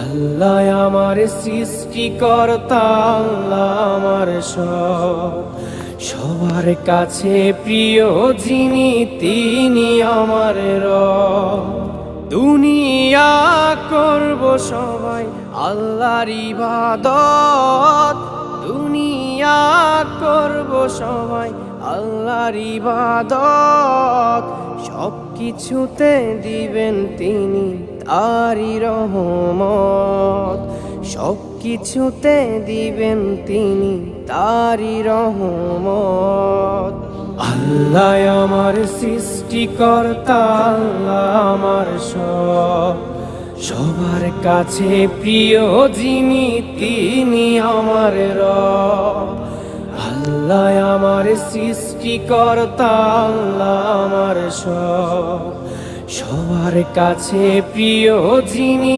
আল্লাহ আমার সৃষ্টিকর্তা, আল্লাহ আমার সব, সবার কাছে প্রিয় যিনি তিনি আমার রব। দুনিয়া করব সবাই আল্লাহর ইবাদত, দুনিয়া করব সবাই আল্লাহর ইবাদত, সব কিছুতে দিবেন তিনি তারই রহমত, সব কিছুতে দিবেন তিনি তারই রহমত। আল্লাহ আমার সৃষ্টিকর্তা, আল্লাহ আমার সব, সবার কাছে প্রিয় যিনি তিনি আমার রব। আল্লাহ আমার সৃষ্টিকর্তা, আল্লাহ আমার সব, সবার কাছে প্রিয় যিনি